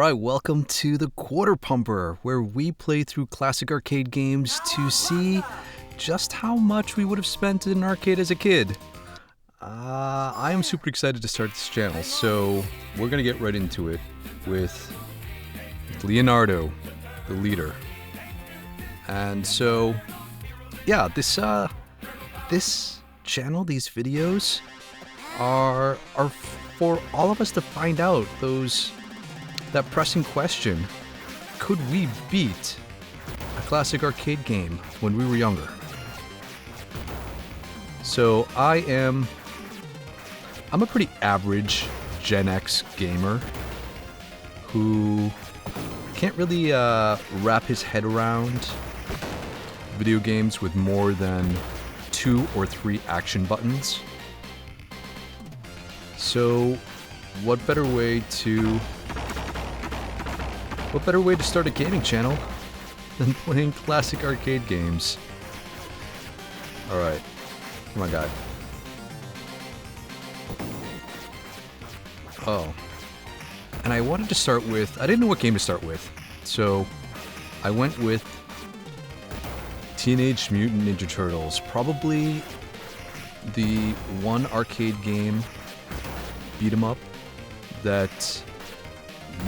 Alright, welcome to the Quarter Pumper, where we play through classic arcade games to see just how much we would have spent in an arcade as a kid. I am super excited to start this channel, so we're gonna get right into it with Leonardo, the leader. And so, yeah, this channel, these videos, are for all of us to find out that pressing question: could we beat a classic arcade game when we were younger? So I'm a pretty average Gen X gamer who can't really wrap his head around video games with more than 2 or 3 action buttons. So what better way to start a gaming channel than playing classic arcade games? Alright, come on, guy. Oh. And I wanted to start with, I didn't know what game to start with, so I went with Teenage Mutant Ninja Turtles. Probably the one arcade game beat 'em up that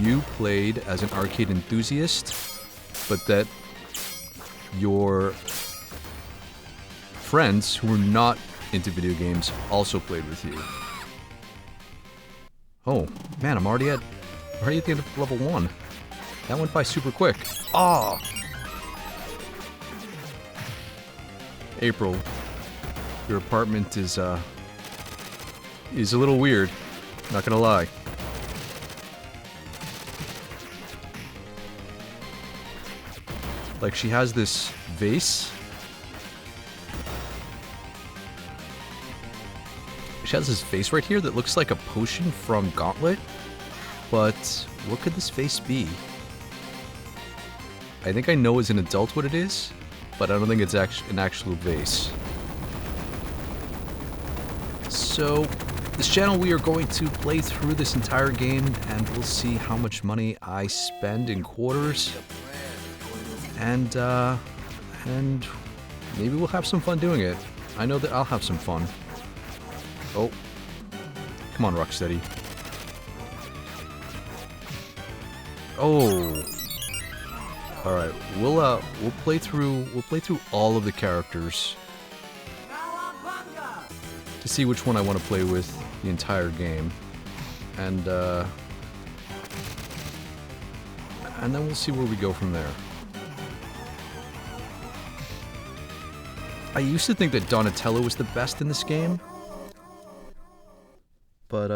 you played as an arcade enthusiast, but that your friends who were not into video games also played with you. Oh man, I'm already at the end of level 1. That went by super quick. Ah! April, your apartment is a little weird, not gonna lie. Like, she has this vase. She has this vase right here that looks like a potion from Gauntlet. But what could this vase be? I think I know as an adult what it is, but I don't think it's an actual vase. So, this channel, we are going to play through this entire game, and we'll see how much money I spend in quarters. And maybe we'll have some fun doing it. I know that I'll have some fun. Oh. Come on, Rocksteady. Oh. Alright, we'll play through all of the characters to see which one I want to play with the entire game. And then we'll see where we go from there. I used to think that Donatello was the best in this game, but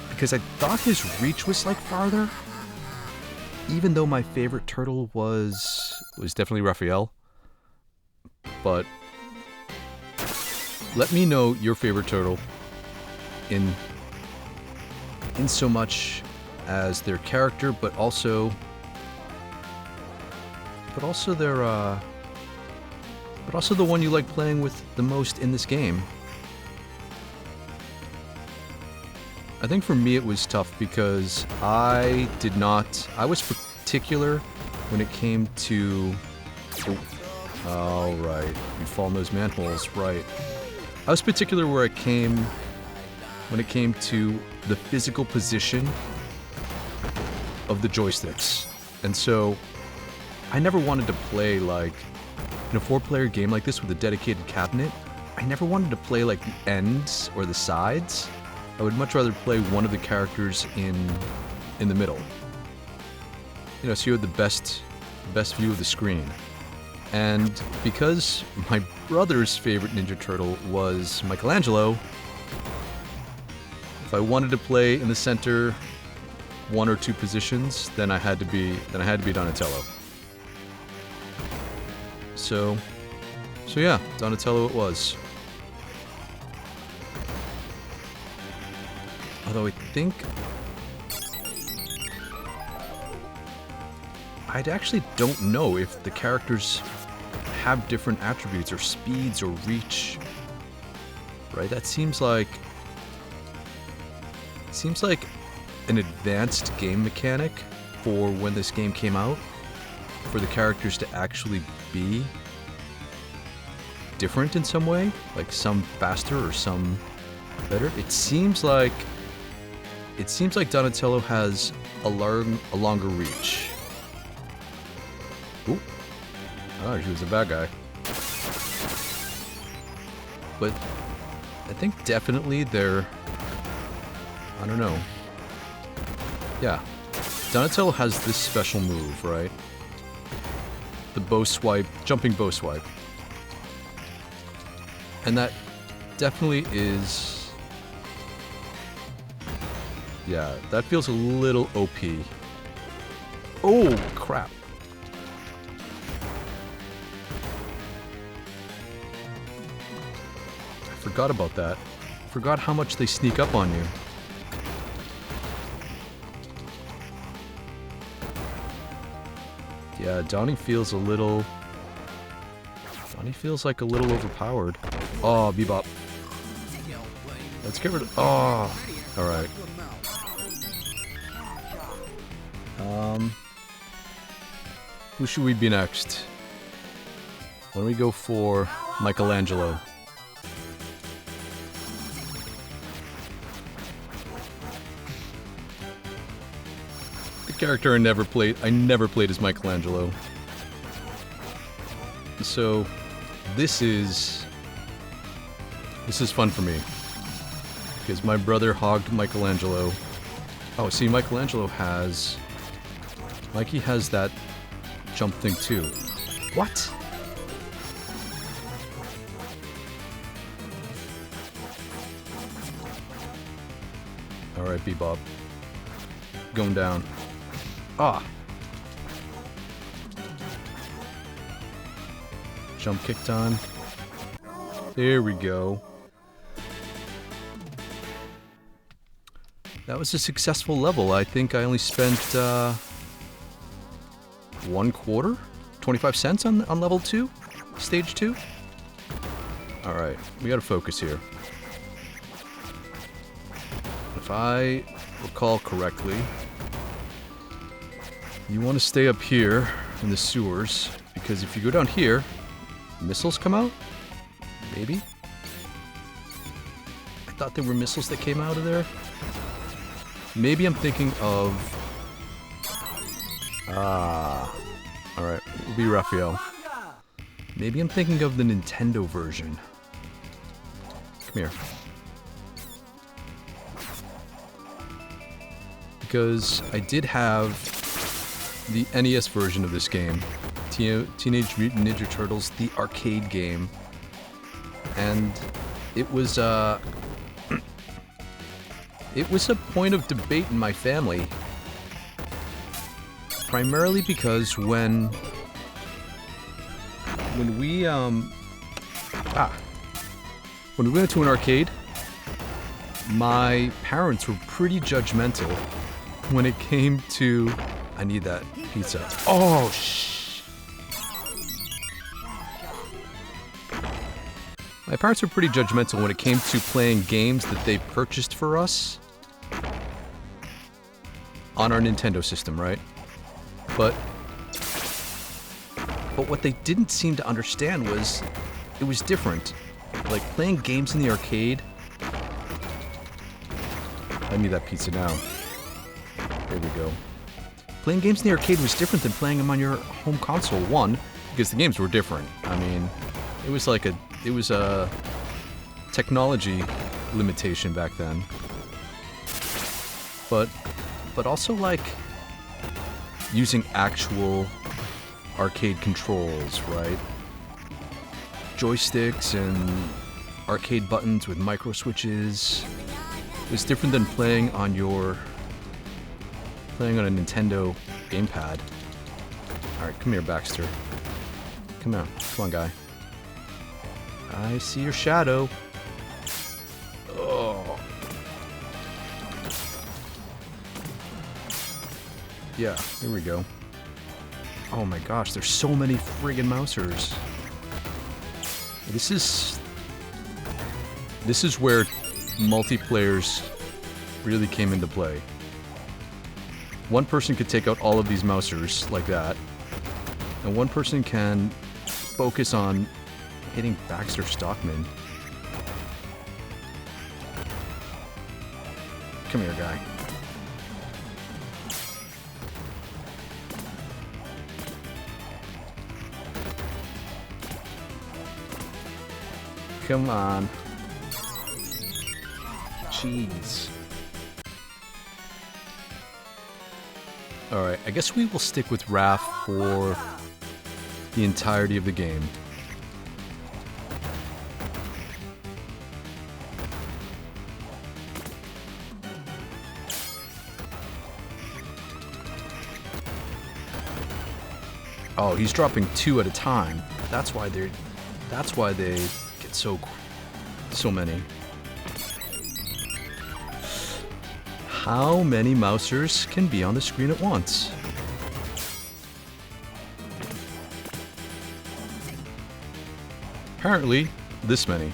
because I thought his reach was like farther, even though my favorite turtle was definitely Raphael. But let me know your favorite turtle in so much as their character, but also the one you like playing with the most in this game. I think for me it was tough because I was particular when it came to... Oh, right. You fall in those manholes, right. I was particular when it came to the physical position of the joysticks. And so, I never wanted to play like... In a 4-player game like this with a dedicated cabinet, I never wanted to play like the ends or the sides. I would much rather play one of the characters in the middle. You know, so you had the best view of the screen. And because my brother's favorite Ninja Turtle was Michelangelo, if I wanted to play in the center 1 or 2 positions, then I had to be Donatello. So yeah, Donatello it was. Although I think I actually don't know if the characters have different attributes or speeds or reach. Right? That seems like an advanced game mechanic for when this game came out, for the characters to actually be different in some way, like some faster or some better. It seems like Donatello has a longer reach. Ooh. Oh, he was a bad guy. But I think definitely they're, I don't know. Yeah. Donatello has this special move, right? The bow swipe, jumping bow swipe. And that definitely is... Yeah, that feels a little OP. Oh, crap. I forgot about that. Forgot how much they sneak up on you. Yeah, Donnie feels a little... Donnie feels like a little overpowered. Oh, Bebop. Let's get rid of... Oh, alright. Who should we be next? Why don't we go for Michelangelo? The character I never played as Michelangelo. So, this is fun for me. Because my brother hogged Michelangelo. Oh, see, Michelangelo has... Mikey has that jump thing too. What? Alright, Bebop. Going down. Ah! Jump kicked on. There we go. That was a successful level. I think I only spent 1/4? 25 cents on level 2? Stage 2? Alright, we gotta focus here. If I recall correctly, you want to stay up here in the sewers, because if you go down here, missiles come out? Maybe? I thought there were missiles that came out of there. Maybe I'm thinking of... Alright, we'll be Raphael. Maybe I'm thinking of the Nintendo version. Come here. Because I did have the NES version of this game. Teenage Mutant Ninja Turtles, the arcade game. And it was a point of debate in my family. Primarily because when we went to an arcade, my parents were pretty judgmental when it came to... I need that pizza. Oh, shh. My parents were pretty judgmental when it came to playing games that they purchased for us on our Nintendo system, right? But what they didn't seem to understand was it was different. Like, playing games in the arcade... I need that pizza now. There we go. Playing games in the arcade was different than playing them on your home console. One, because the games were different. I mean, it was a technology limitation back then. But also, like, using actual arcade controls, right? Joysticks and arcade buttons with micro switches. It was different than playing on a Nintendo gamepad. Alright, come here, Baxter. Come on, guy. I see your shadow. Oh. Yeah, here we go. Oh my gosh, there's so many friggin' mousers. This is where multiplayers really came into play. one person could take out all of these mousers like that, and one person can focus on hitting Baxter Stockman. Come here, guy. Come on. Jeez. Alright, I guess we will stick with Raph for the entirety of the game. Oh, he's dropping 2 at a time. That's why they get so many. How many mousers can be on the screen at once? Apparently, this many.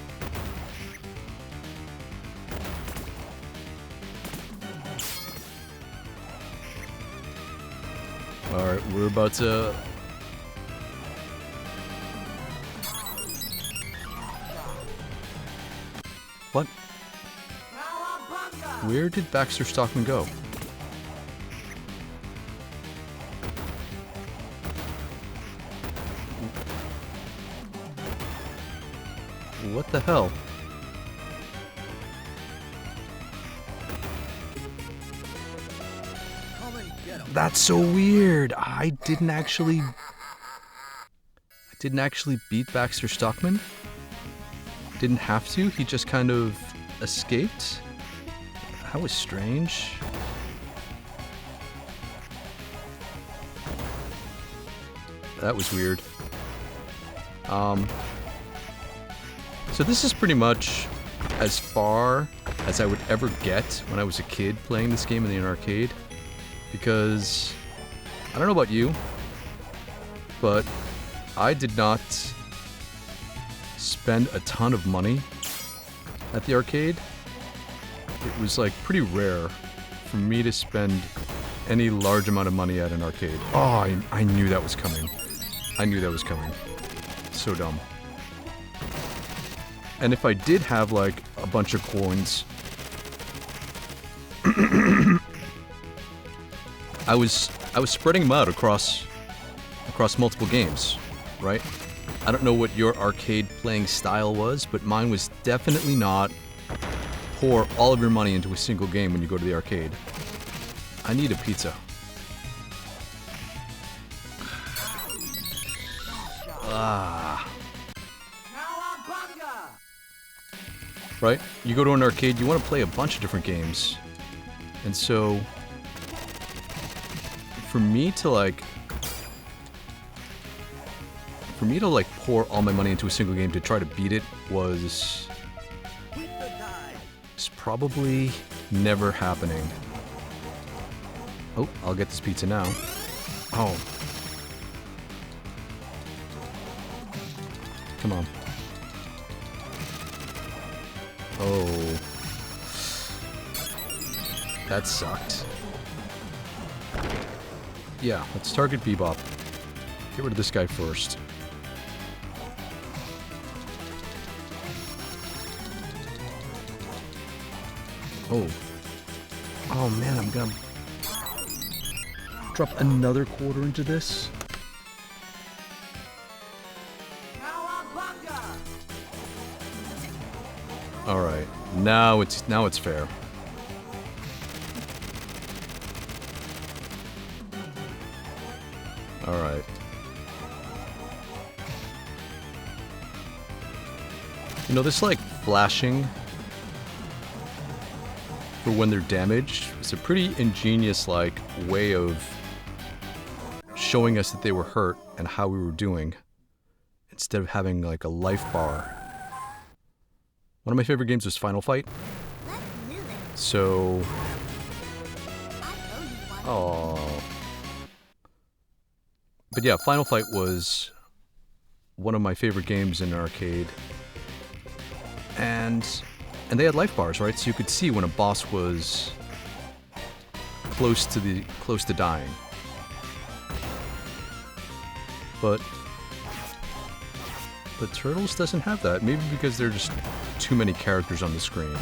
Alright, we're about to... What? Where did Baxter Stockman go? What the hell? That's so weird. I didn't actually beat Baxter Stockman. Didn't have to. He just kind of escaped. That was strange. That was weird. So this is pretty much as far as I would ever get when I was a kid playing this game in an arcade. Because, I don't know about you, but I did not spend a ton of money at the arcade. It was like pretty rare for me to spend any large amount of money at an arcade. Oh, I knew that was coming. I knew that was coming. So dumb. And if I did have like a bunch of coins, I was spreading them out across multiple games, right? I don't know what your arcade playing style was, but mine was definitely not pour all of your money into a single game when you go to the arcade. I need a pizza. Ah. Right? You go to an arcade, you want to play a bunch of different games. And so, for me to pour all my money into a single game to try to beat it was probably never happening. Oh, I'll get this pizza now. Oh. Come on. Oh. That sucked. Yeah, let's target Bebop. Get rid of this guy first. Oh. Oh man, I'm gonna drop another quarter into this. Alright, now it's fair. Alright. You know, this like flashing for when they're damaged is a pretty ingenious like way of showing us that they were hurt and how we were doing instead of having like a life bar. One of my favorite games was Final Fight. So... Oh. But yeah, Final Fight was one of my favorite games in an arcade. And they had life bars, right? So you could see when a boss was close to dying. But Turtles doesn't have that. Maybe because there are just too many characters on the screen.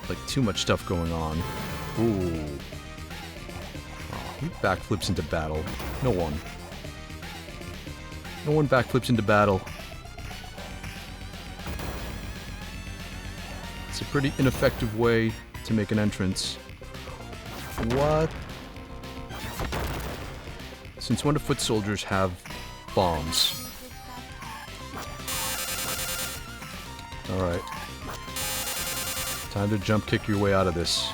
Like, too much stuff going on. Ooh. Oh, who backflips into battle? No one. No one backflips into battle. It's a pretty ineffective way to make an entrance. What? Since when do foot soldiers have bombs? Alright. Time to jump kick your way out of this.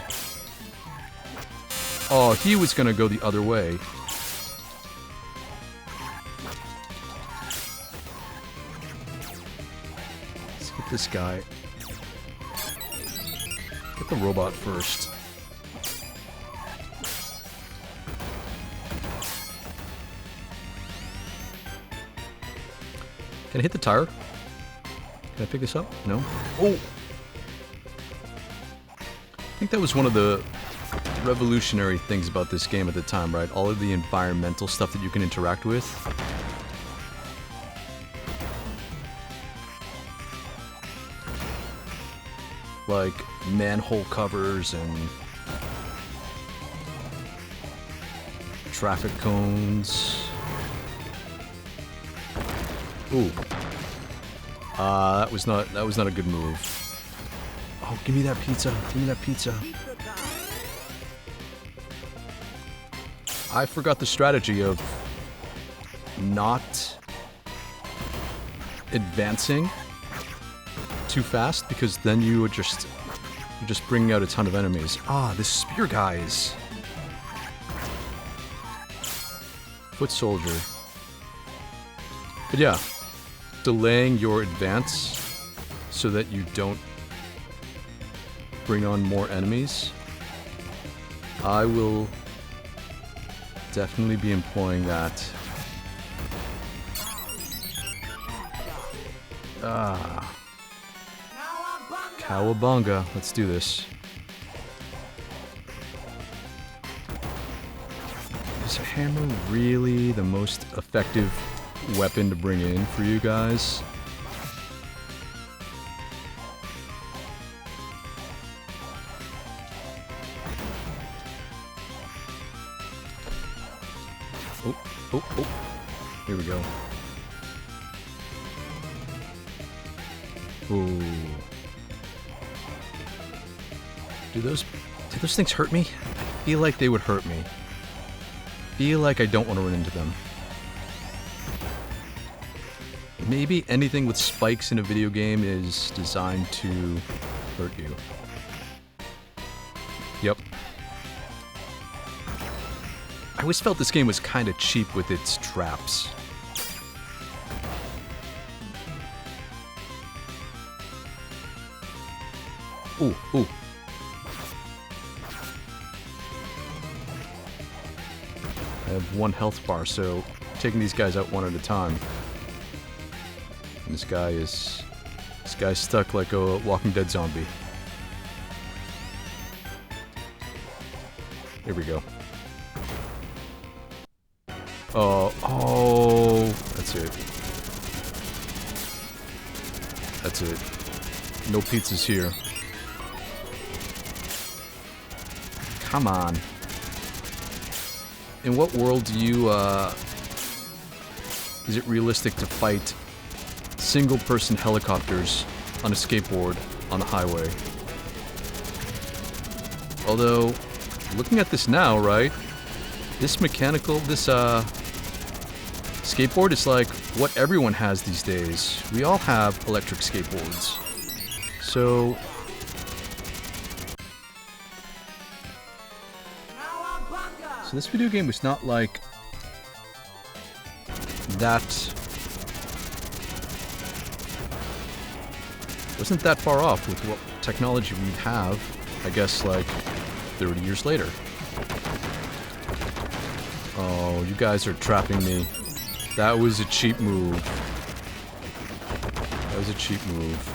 Oh, he was gonna go the other way. Let's get this guy. Get the robot first. Can I hit the tire? Can I pick this up? No? Oh! I think that was one of the revolutionary things about this game at the time, right? All of the environmental stuff that you can interact with. Like manhole covers and traffic cones. Ooh. That was not a good move. Oh, give me that pizza. Give me that pizza. I forgot the strategy of not advancing too fast, because then you're just bringing out a ton of enemies. Ah, this spear guys. Foot soldier. But yeah, delaying your advance so that you don't bring on more enemies. I will definitely be employing that. Ah. Cowabunga. Let's do this. Is a hammer really the most effective weapon to bring in for you guys? Oh. Here we go. Ooh. Do those things hurt me? I feel like they would hurt me. Feel like I don't want to run into them. Maybe anything with spikes in a video game is designed to hurt you. Yep. I always felt this game was kind of cheap with its traps. Ooh. I have 1 health bar, so taking these guys out one at a time. And this guy's stuck like a Walking Dead zombie. Here we go. Oh, that's it. That's it. No pizzas here. Come on. In what world do you, is it realistic to fight single-person helicopters on a skateboard on the highway? Although, looking at this now, right? This skateboard is like what everyone has these days. We all have electric skateboards. So this video game was not like that. Wasn't that far off with what technology we have, I guess, like 30 years later. Oh, you guys are trapping me. That was a cheap move. That was a cheap move.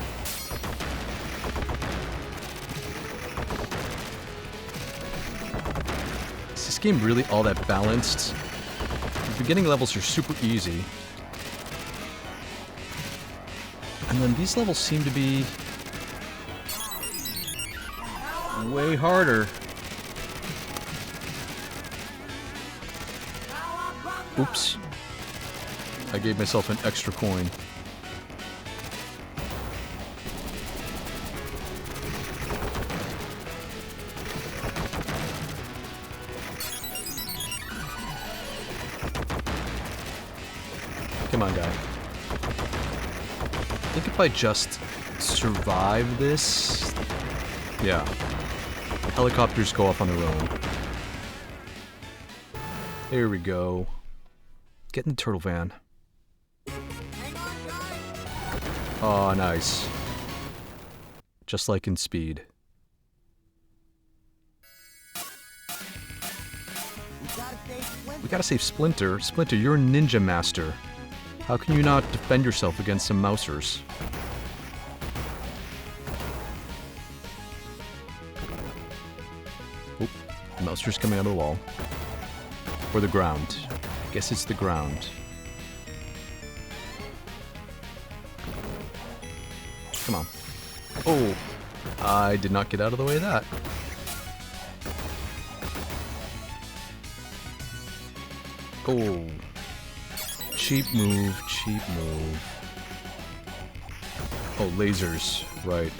game really all that balanced? The beginning levels are super easy. And then these levels seem to be way harder. Oops. I gave myself an extra coin. Come on, guy. I think if I just survive this... Yeah. Helicopters go off on their own. There we go. Get in the turtle van. Oh, nice. Just like in Speed. We gotta save Splinter. Splinter, you're a ninja master. How can you not defend yourself against some mousers? Oh, the mouser's coming out of the wall. Or the ground. I guess it's the ground. Come on. Oh, I did not get out of the way of that. Oh. Cheap move, cheap move. Oh, lasers, right.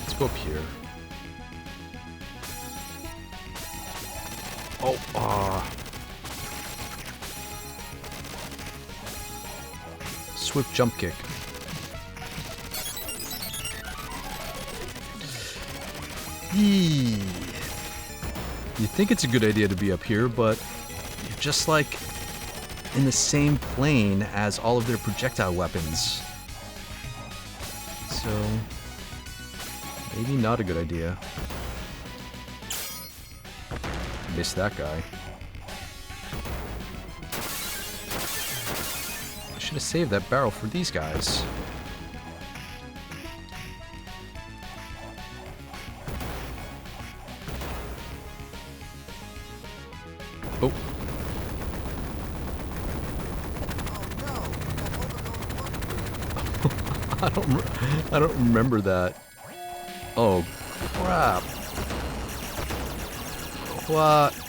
Let's go up here. Oh, Swift jump kick. Yee. You think it's a good idea to be up here, but you're just like in the same plane as all of their projectile weapons. So, maybe not a good idea. Missed that guy. I should have saved that barrel for these guys. Oh. I don't remember that. Oh, crap.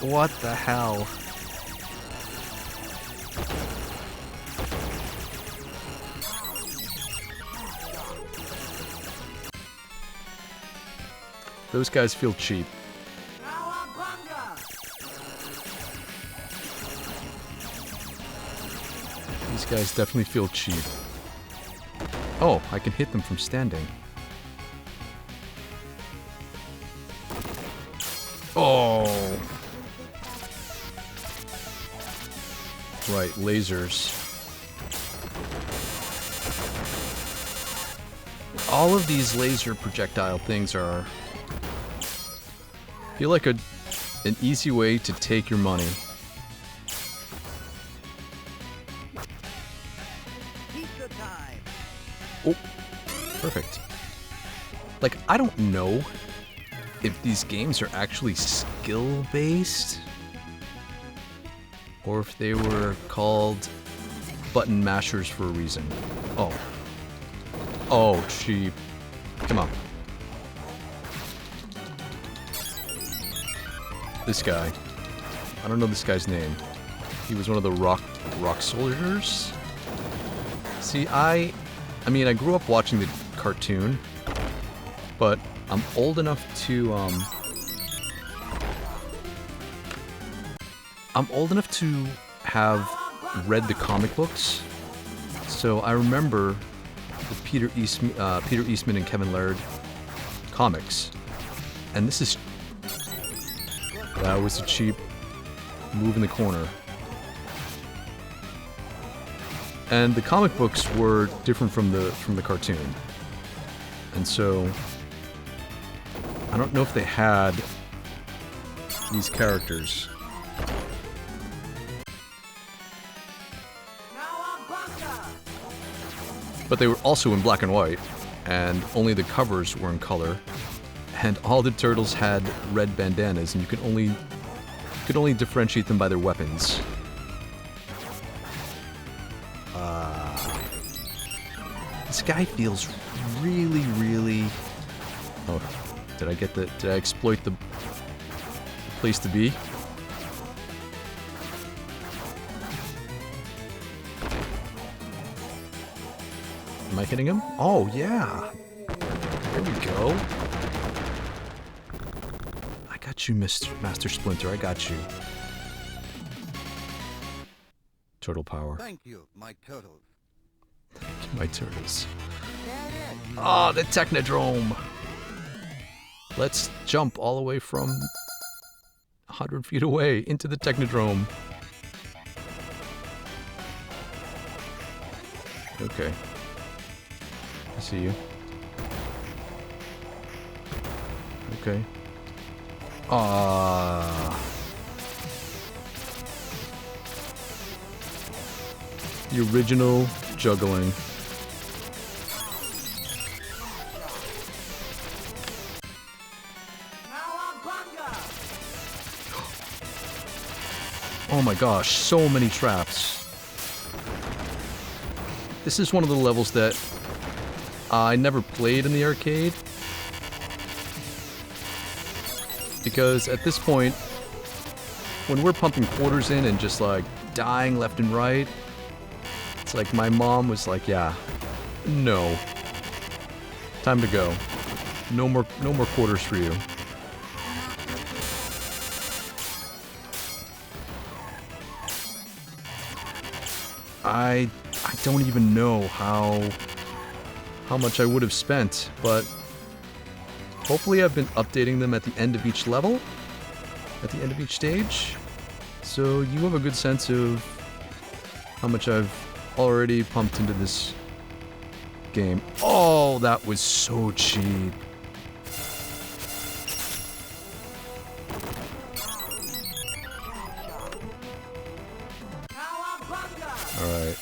What the hell? Those guys feel cheap. These guys definitely feel cheap. Oh, I can hit them from standing. Oh! Right, lasers. All of these laser projectile things are... feel like an easy way to take your money. Oh, perfect. Like, I don't know if these games are actually skill-based, or if they were called button mashers for a reason. Oh. Oh, cheap. Come on. This guy. I don't know this guy's name. He was one of the rock soldiers? See, I mean, I grew up watching the cartoon, but I'm old enough to, have read the comic books, so I remember the Peter Eastman and Kevin Laird comics, and this is... that was a cheap move in the corner. And the comic books were different from the cartoon. And so I don't know if they had these characters. But they were also in black and white, and only the covers were in color. and all the turtles had red bandanas, and you could only differentiate them by their weapons. This guy feels really, really... Oh, did I exploit the place to be? Am I hitting him? Oh, yeah. There we go. I got you, Master Splinter. I got you. Turtle power. Thank you, my turtles. My turtles. Ah, the Technodrome. Let's jump all the way from 100 feet away into the Technodrome. Okay. I see you. Okay. Ah. The original juggling. Oh my gosh, so many traps. This is one of the levels that I never played in the arcade. Because at this point, when we're pumping quarters in and just like dying left and right, it's like my mom was like, yeah, no. Time to go. No more quarters for you. I don't even know how much I would have spent, but hopefully I've been updating them at the end of each level, at the end of each stage, so you have a good sense of how much I've already pumped into this game. Oh, that was so cheap. Alright.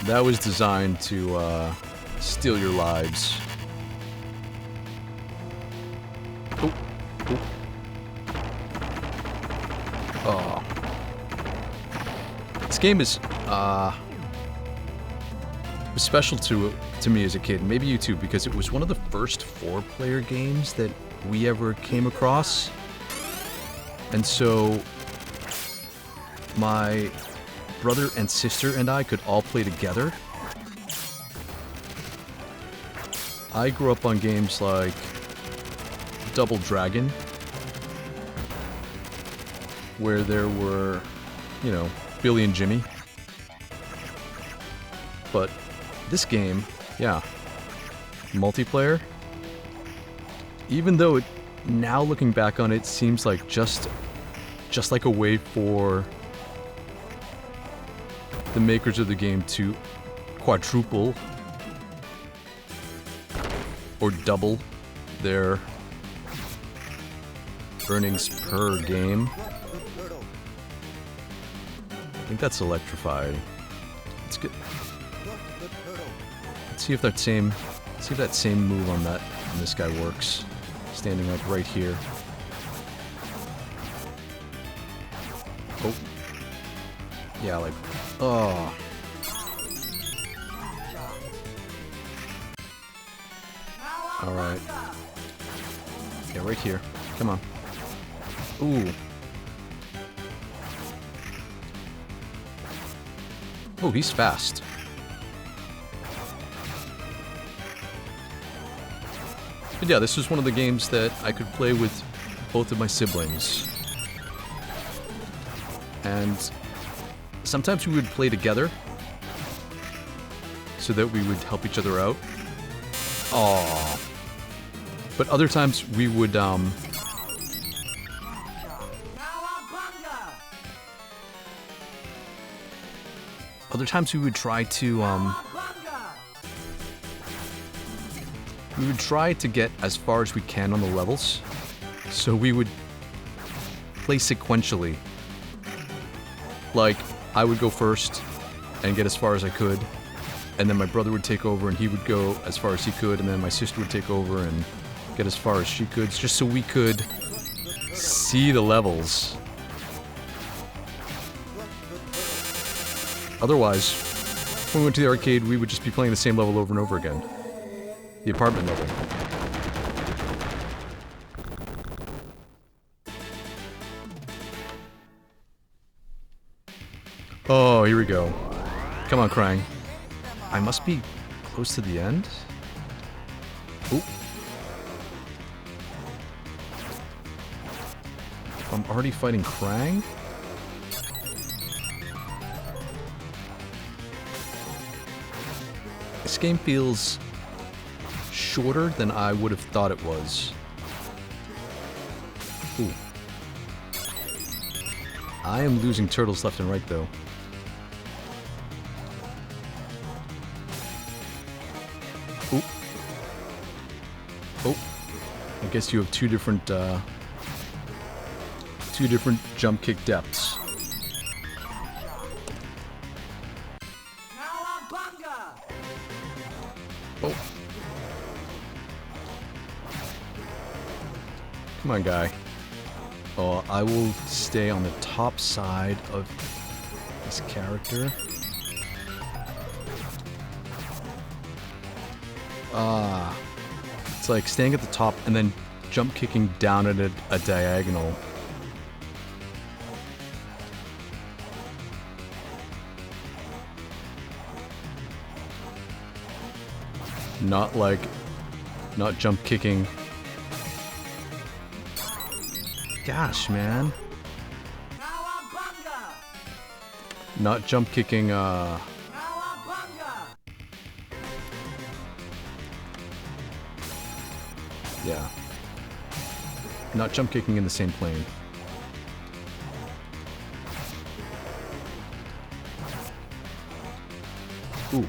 That was designed to steal your lives. Oh. Oh. Oh. This game is was special to me as a kid, maybe you too, because it was one of the first 4-player games that we ever came across. And so my brother and sister and I could all play together. I grew up on games like Double Dragon, where there were, you know, Billy and Jimmy. But this game, yeah, multiplayer, even though it, now looking back on it, seems like just like a way for the makers of the game to quadruple or double their earnings per game. I think that's electrified. Let's get. Let's see if that same move on this guy works. Standing like right here. Oh. Yeah, like. Oh. Alright. Yeah, right here. Come on. Ooh. Oh, he's fast. But yeah, this was one of the games that I could play with both of my siblings. And sometimes we would play together so that we would help each other out. Aww. But other times we would, other times we would try to, we would try to get as far as we can on the levels. So we would play sequentially. Like, I would go first and get as far as I could. and then my brother would take over and he would go as far as he could, and then my sister would take over and get as far as she could, just so we could see the levels. Otherwise, when we went to the arcade, we would just be playing the same level over and over again. The apartment level. Oh, here we go. Come on, Krang. I must be close to the end? Oop. I'm already fighting Krang? This game feels shorter than I would have thought it was. Ooh. I am losing turtles left and right, though. Ooh. Oh. I guess you have two different jump kick depths. Oh. Come on, guy. Oh, I will stay on the top side of this character. It's like staying at the top and then jump kicking down at a diagonal. Not jump kicking. Gosh, man. Not jump kicking, Yeah. Not jump kicking in the same plane. Ooh.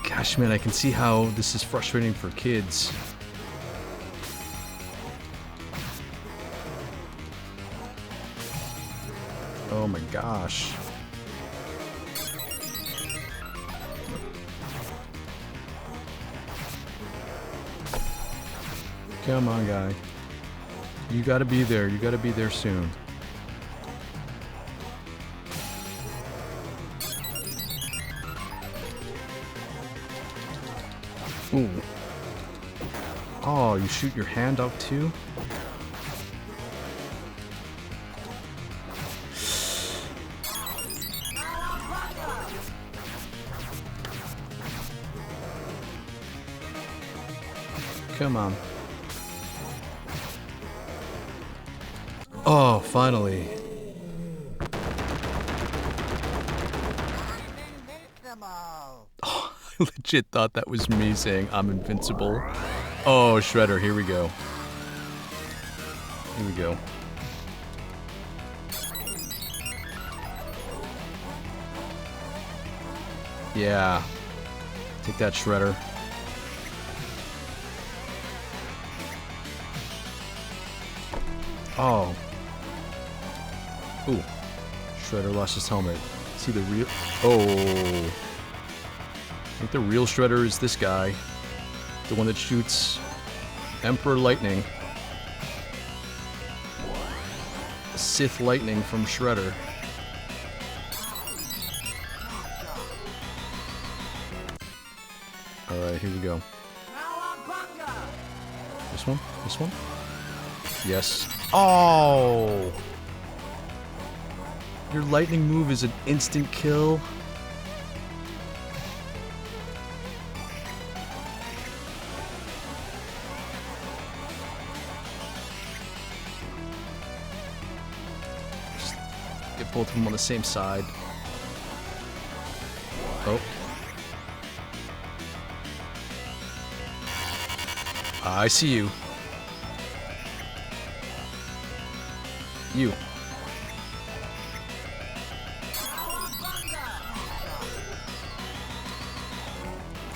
Gosh, man, I can see how this is frustrating for kids. Oh my gosh. Come on, guy. You gotta be there. You gotta be there soon. Ooh. Oh, you shoot your hand out too? Come on. Oh, finally. Oh, I legit thought that was me saying I'm invincible. Oh, Shredder, here we go. Here we go. Yeah. Take that, Shredder. Oh. Ooh. Shredder lost his helmet. See the real... Oh. I think the real Shredder is this guy. The one that shoots Emperor Lightning. Sith Lightning from Shredder. Alright, here we go. This one? This one? Yes. Oh! Your lightning move is an instant kill. Just get both of them on the same side. Oh. I see you. You.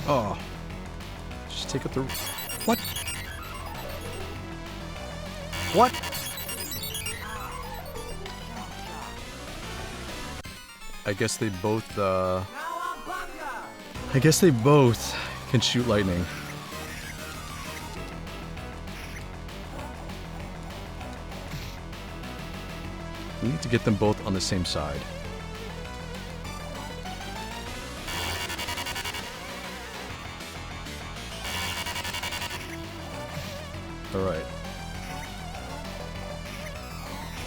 Oh. Just take up the... What? What? I guess they both, I guess they both can shoot lightning. We need to get them both on the same side. Alright.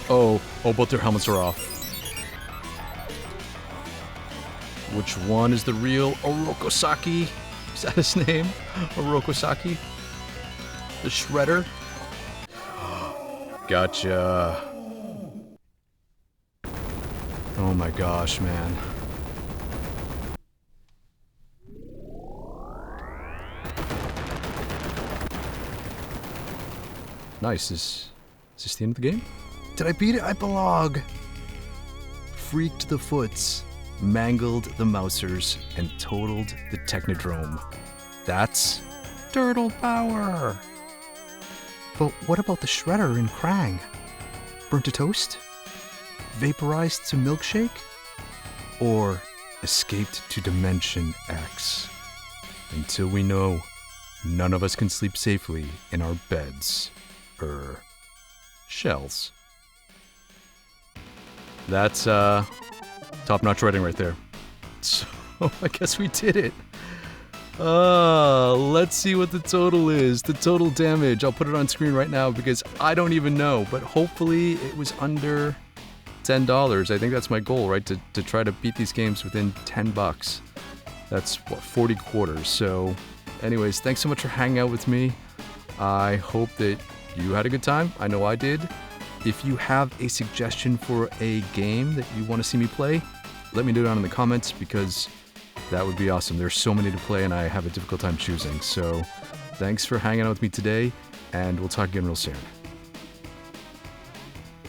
Oh, both their helmets are off. Which one is the real Orokosaki? Is that his name? Orokosaki? The Shredder? Gotcha. Oh my gosh, man. Nice. Is this the end of the game? Did I beat it? I belong. Freaked the foots, mangled the mousers, and totaled the Technodrome. That's turtle power. But what about the Shredder in Krang? Burnt to toast? Vaporized to milkshake? Or escaped to Dimension X? Until we know, none of us can sleep safely in our beds. Shells. That's, top-notch writing right there. So, I guess we did it. Let's see what the total is. The total damage. I'll put it on screen right now because I don't even know. But hopefully it was under $10. I think that's my goal, right? To try to beat these games within $10. That's, what, 40 quarters. So, anyways, thanks so much for hanging out with me. I hope that you had a good time. I know I did. If you have a suggestion for a game that you want to see me play, let me know down in the comments because that would be awesome. There's so many to play and I have a difficult time choosing. So thanks for hanging out with me today and we'll talk again real soon.